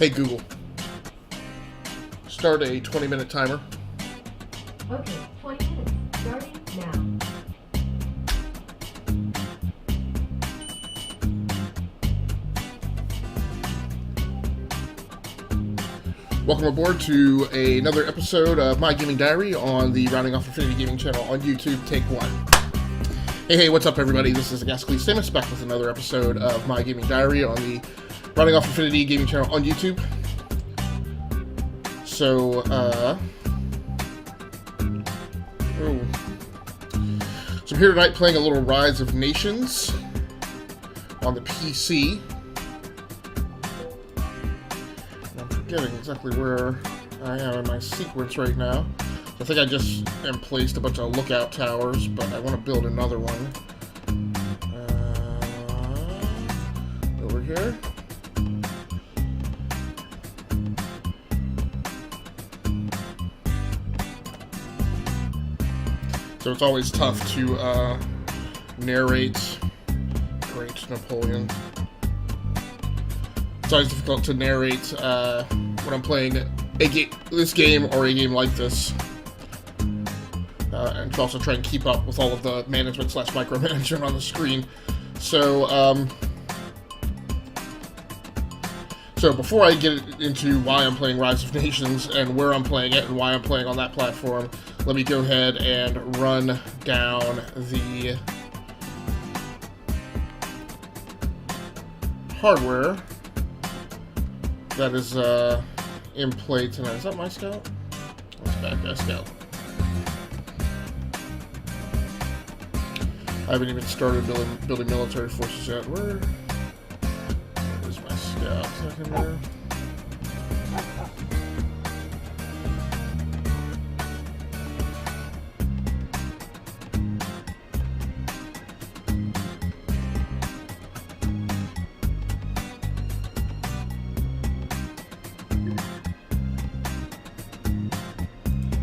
Hey Google, start a 20-minute timer. Okay, 20 minutes, starting now. Welcome aboard to another episode of My Gaming Diary on the Rounding Off Infinity Gaming channel on YouTube. Take one. Hey, what's up, everybody? This is Gascally Samus back with another episode of My Gaming Diary on the Rounding Off Infinity Gaming channel on YouTube. So, I'm here tonight playing a little Rise of Nations on the PC. I'm forgetting exactly where I am in my sequence right now. I think I just placed a bunch of lookout towers, but I want to build another one. Over here. So it's always tough to narrate. Great Napoleon. It's always difficult to narrate when I'm playing this game or a game like this. And to also try and keep up with all of the management / micromanagement on the screen. So, so before I get into why I'm playing Rise of Nations and where I'm playing it and why I'm playing on that platform, let me go ahead and run down the hardware that is in play tonight. Is that my scout? That's bad guy scout. I haven't even started building military forces yet. Where is my scout? Is that in there?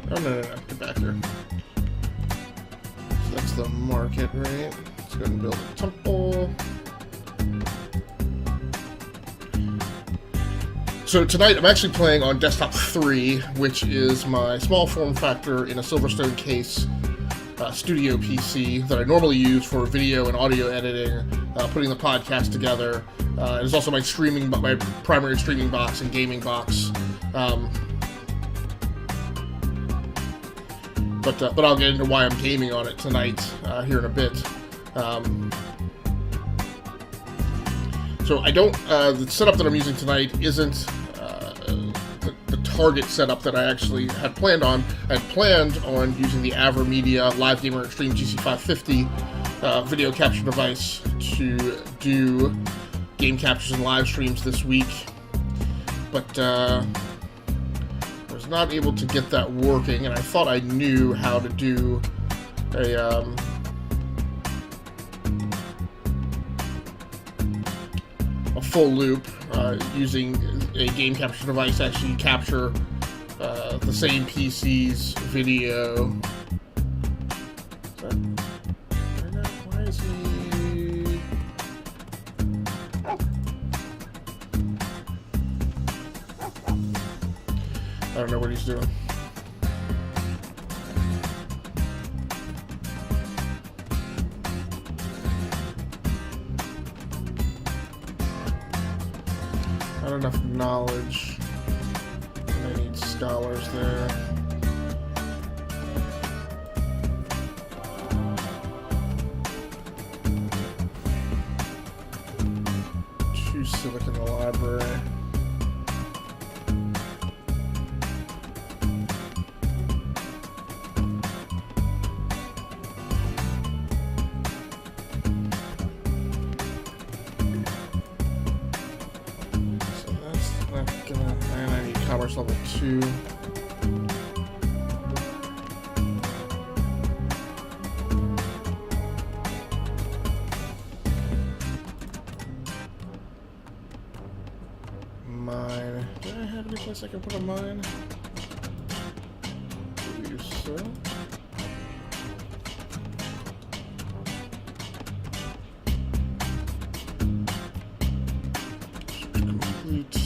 Oh, no, get back here. So that's the market, right? Let's go ahead and build a temple. So tonight I'm actually playing on Desktop 3, which is my small form factor in a Silverstone case studio PC that I normally use for video and audio editing, putting the podcast together. It's also my primary streaming box and gaming box. But I'll get into why I'm gaming on it tonight here in a bit. So I don't. The setup that I'm using tonight isn't the target setup that I actually had planned on. I had planned on using the AverMedia Live Gamer Extreme GC550 video capture device to do game captures and live streams this week, but not able to get that working, and I thought I knew how to do a full loop using a game capture device to actually capture the same PC's video. Why is he? I don't know what he's doing. Not enough knowledge. I need scholars there. Two civic in the library. Level 2. Mine. Do I have any place I can put a mine? I believe so. Complete.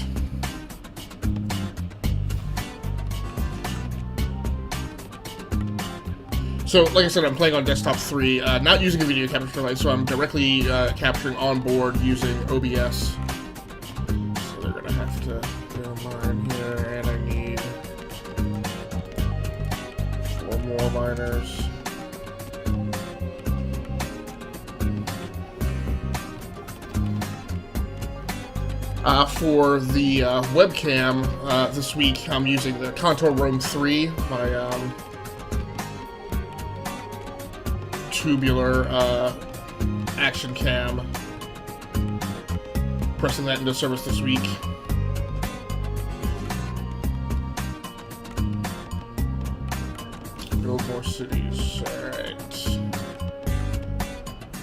So, like I said, I'm playing on desktop 3, not using a video capture device, so I'm directly capturing on board using OBS. So they're gonna have to go mine here, and I need 4 more miners. For the webcam this week, I'm using the Contour Roam 3, my tubular action cam. Pressing that into service this week. Build more cities. Alright.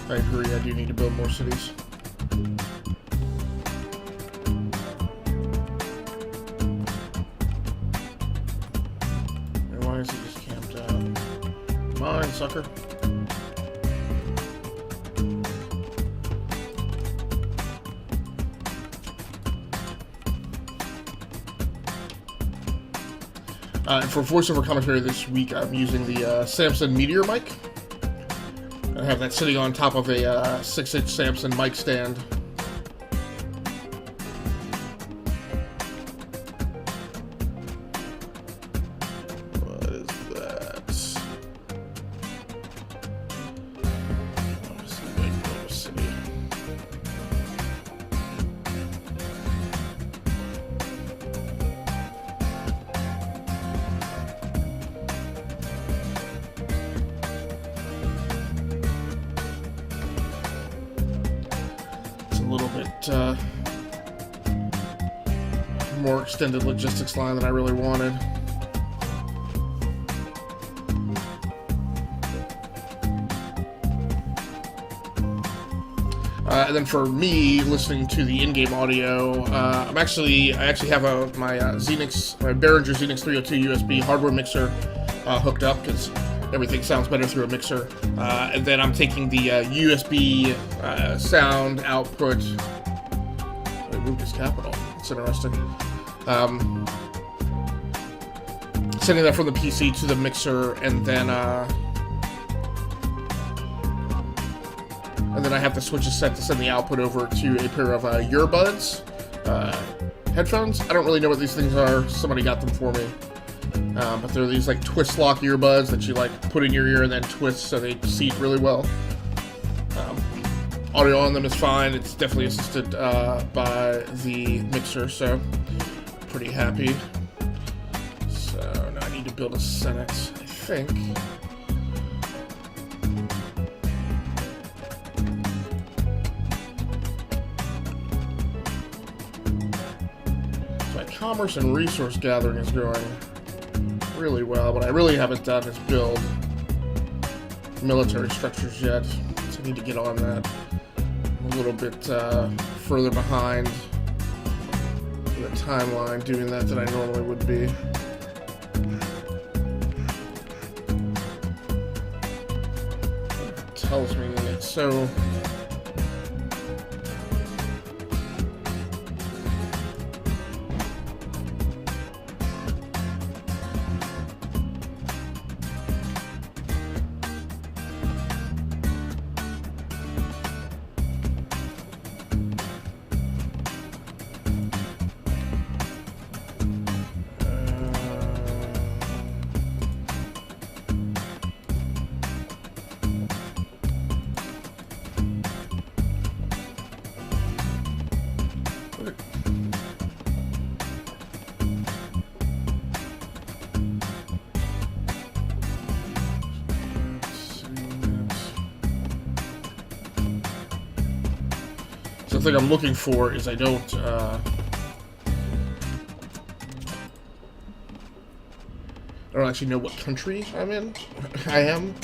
I agree, I do need to build more cities. And why is he just camped out? Come on, sucker. And for voiceover commentary this week, I'm using the Samson Meteor mic. I have that sitting on top of a 6-inch Samson mic stand. What is that? Let's see, wait, let's see. A little bit more extended logistics line than I really wanted. And then for me, listening to the in-game audio, I actually have my Behringer Xenix 302 USB hardware mixer hooked up because everything sounds better through a mixer. And then I'm taking the USB sound output. Lucas Capital. It's interesting. Sending that from the PC to the mixer, and then I have the switches set to send the output over to a pair of earbuds, headphones. I don't really know what these things are. Somebody got them for me. But they're these like twist lock earbuds that you like put in your ear and then twist so they seat really well. Audio on them is fine. It's definitely assisted by the mixer, so pretty happy. So now I need to build a Senate, I think. So my commerce and resource gathering is going really well. What I really haven't done is build military structures yet, so I need to get on that. A little bit further behind the timeline doing that than I normally would be. It tells me so. The thing I'm looking for is I don't actually know what country I'm in. I am.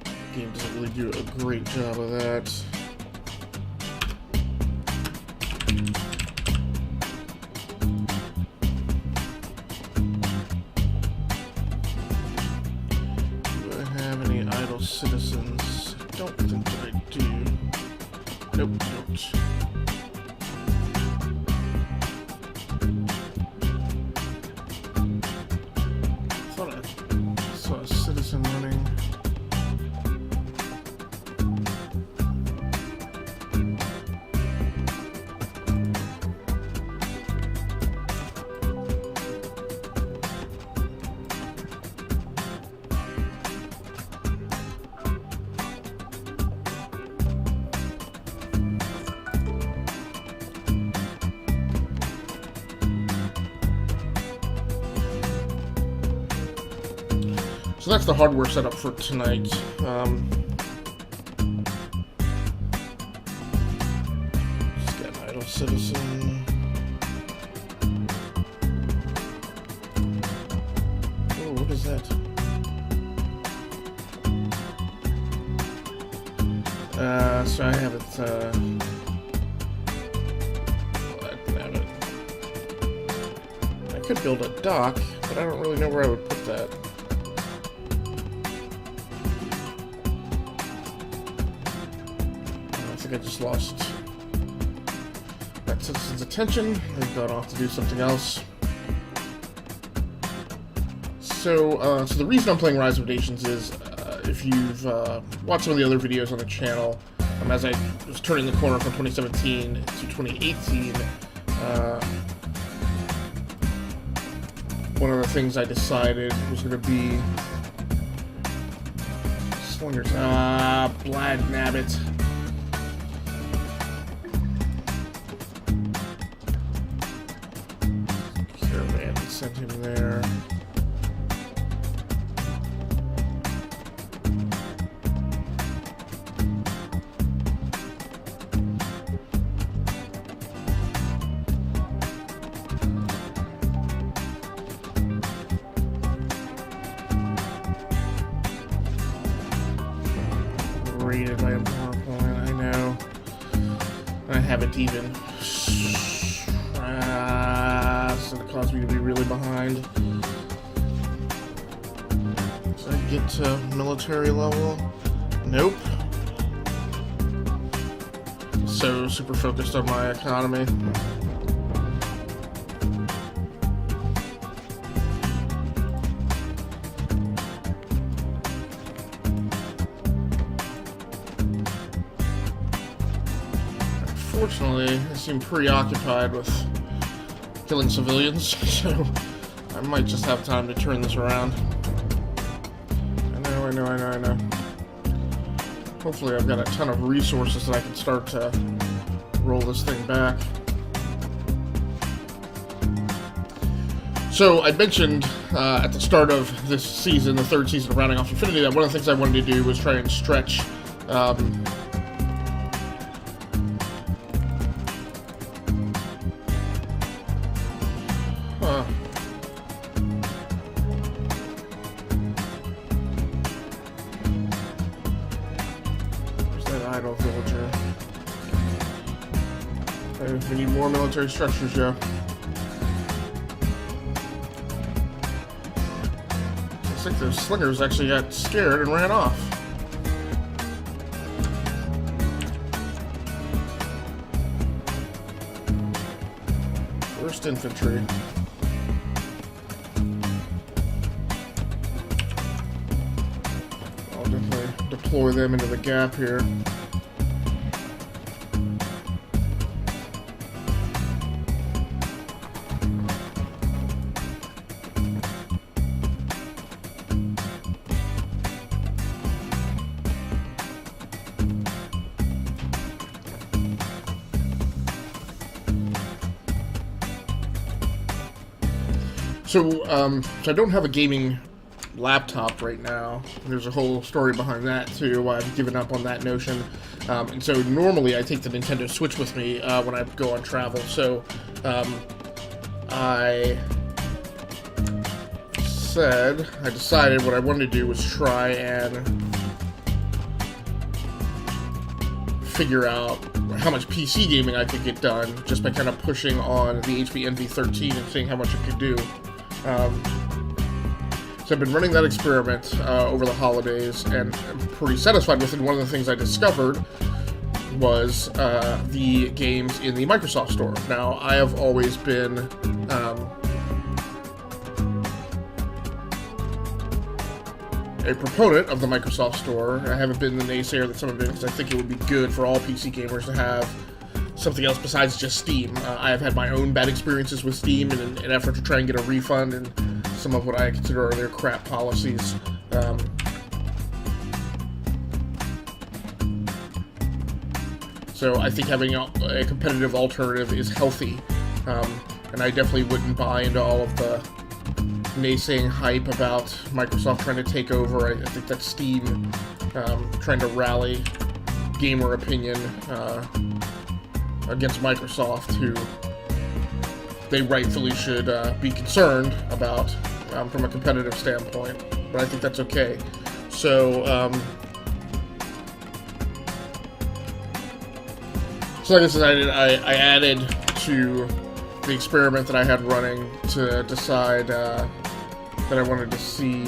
The game doesn't really do a great job of that. Do I have any idle citizens? I don't think that I do. Nope, I don't. So that's the hardware setup for tonight. Idle Citizen. Oh, what is that? So I have it, I could build a dock, but I don't really know where I would put that. I think I just lost that citizen's attention. They've gone off to do something else. So the reason I'm playing Rise of Nations is, if you've watched some of the other videos on the channel, as I was turning the corner from 2017 to 2018, one of the things I decided was going to be Slingers. Blad nabbit. Caravan, sent him there. Rated by a PowerPoint, I know. I haven't even. It's gonna cause me to be really behind. Did I get to military level? Nope. So super focused on my economy. Unfortunately, I seem preoccupied with killing civilians, so I might just have time to turn this around. I know. Hopefully I've got a ton of resources that I can start to roll this thing back. So I mentioned at the start of this season, the third season of Rounding Off Infinity, that one of the things I wanted to do was try and stretch idle villager. Okay, we need more military structures, Joe. Looks like those slingers actually got scared and ran off. First infantry. I'll definitely deploy them into the gap here. So I don't have a gaming laptop right now. There's a whole story behind that too, why I've given up on that notion. And so normally I take the Nintendo Switch with me when I go on travel. So I decided what I wanted to do was try and figure out how much PC gaming I could get done just by kind of pushing on the HP Envy 13 and seeing how much it could do. So I've been running that experiment over the holidays, and I'm pretty satisfied with it. One of the things I discovered was the games in the Microsoft Store. Now, I have always been a proponent of the Microsoft Store. I haven't been the naysayer that some have been, because I think it would be good for all PC gamers to have something else besides just Steam. I have had my own bad experiences with Steam in an effort to try and get a refund and some of what I consider are their crap policies. So I think having a competitive alternative is healthy, and I definitely wouldn't buy into all of the naysaying hype about Microsoft trying to take over. I think that's Steam trying to rally gamer opinion against Microsoft, who they rightfully should be concerned about from a competitive standpoint. But I think that's okay. So, like I said, I added to the experiment that I had running to decide that I wanted to see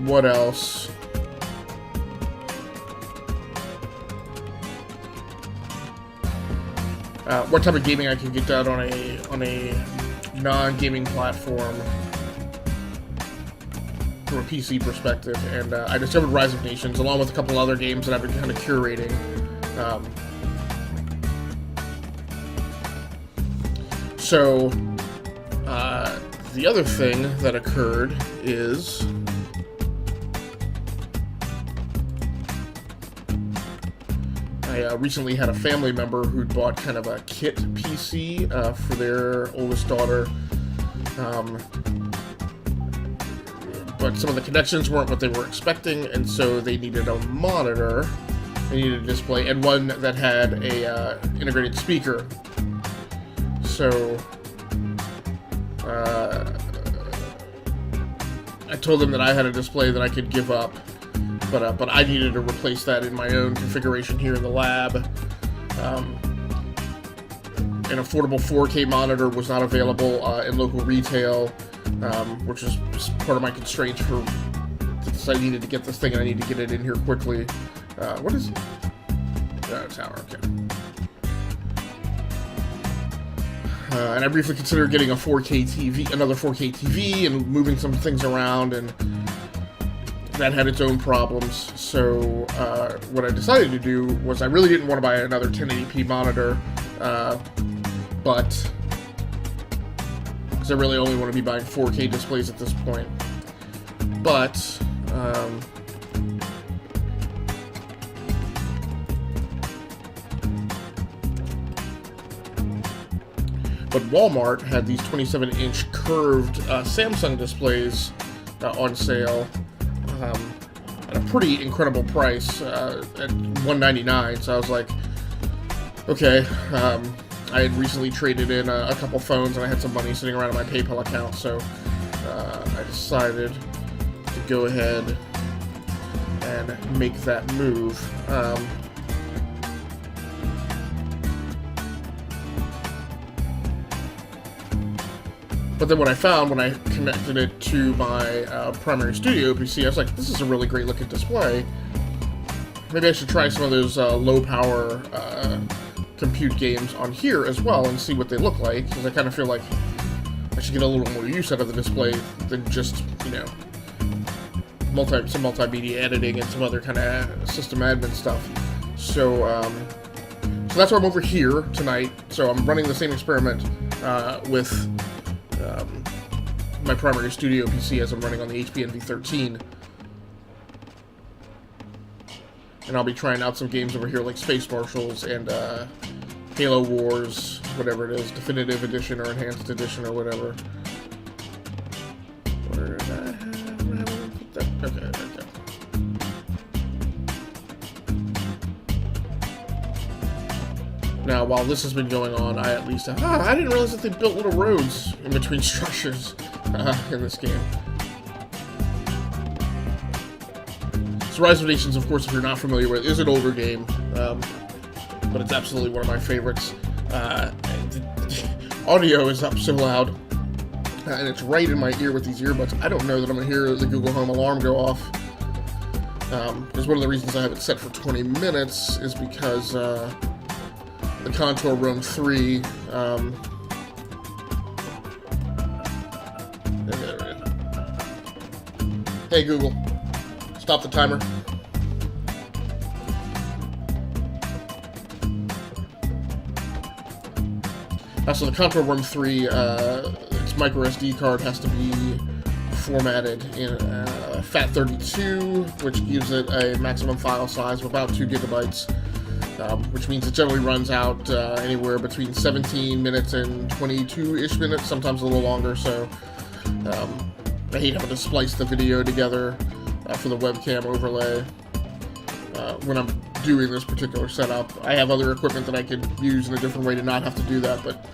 what else. What type of gaming I could get done on a non-gaming platform from a PC perspective, and I discovered Rise of Nations along with a couple other games that I've been kind of curating. So the other thing that occurred is I recently had a family member who bought kind of a kit PC for their oldest daughter, but some of the connections weren't what they were expecting, and so they needed a monitor, they needed a display, and one that had a integrated speaker. So I told them that I had a display that I could give up, but I needed to replace that in my own configuration here in the lab. An affordable 4K monitor was not available in local retail, which is part of my constraints for since I needed to get this thing and I need to get it in here quickly. What is it? Tower, okay. And I briefly considered getting a 4K TV, another 4K TV, and moving some things around, and that had its own problems. So what I decided to do was I really didn't want to buy another 1080p monitor, but because I really only want to be buying 4K displays at this point. But Walmart had these 27-inch curved Samsung displays on sale at a pretty incredible price at $199. So I was like, okay. I had recently traded in a couple phones, and I had some money sitting around in my PayPal account, so I decided to go ahead and make that move. But then what I found when I connected it to my primary studio PC, I was like, this is a really great looking display. Maybe I should try some of those low power compute games on here as well and see what they look like, because I kind of feel like I should get a little more use out of the display than just, you know, some multimedia editing and some other kind of system admin stuff. So that's why I'm over here tonight. So I'm running the same experiment with my primary studio PC as I'm running on the HP NV13. And I'll be trying out some games over here like Space Marshals and Halo Wars, whatever it is, Definitive Edition or Enhanced Edition or whatever. Where did I put that? Okay, right there. Now, while this has been going on, I at least I didn't realize that they built little roads in between structures in this game. So Rise of Nations, of course, if you're not familiar with, is an older game, but it's absolutely one of my favorites. Audio is up so loud, and it's right in my ear with these earbuds. I don't know that I'm going to hear the Google Home alarm go off. Because one of the reasons I have it set for 20 minutes is because the Contour Roam 3, hey Google, stop the timer. So the Contour Roam 3, its micro SD card has to be formatted in FAT32, which gives it a maximum file size of about 2 gigabytes. which means it generally runs out anywhere between 17 minutes and 22-ish minutes, sometimes a little longer. So I hate having to splice the video together for the webcam overlay when I'm doing this particular setup. I have other equipment that I could use in a different way to not have to do that, but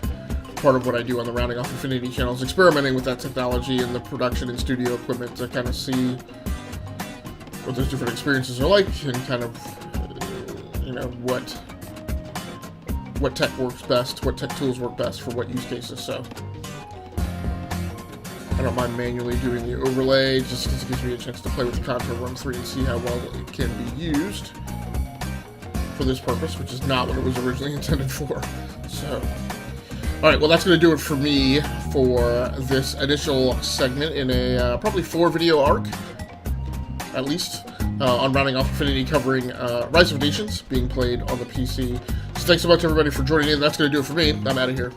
part of what I do on the Rounding Off Infinity channel is experimenting with that technology and the production and studio equipment to kind of see what those different experiences are like, and kind of, you know, what tech works best, what tech tools work best for what use cases. So I don't mind manually doing the overlay, just because it gives me a chance to play with the contour run 3 and see how well it can be used for this purpose, which is not what it was originally intended for. So, alright, well that's going to do it for me for this initial segment in a probably 4-video arc, at least, on Rounding Off Infinity, covering Rise of Nations being played on the PC. So thanks so much everybody for joining in. That's going to do it for me. I'm out of here.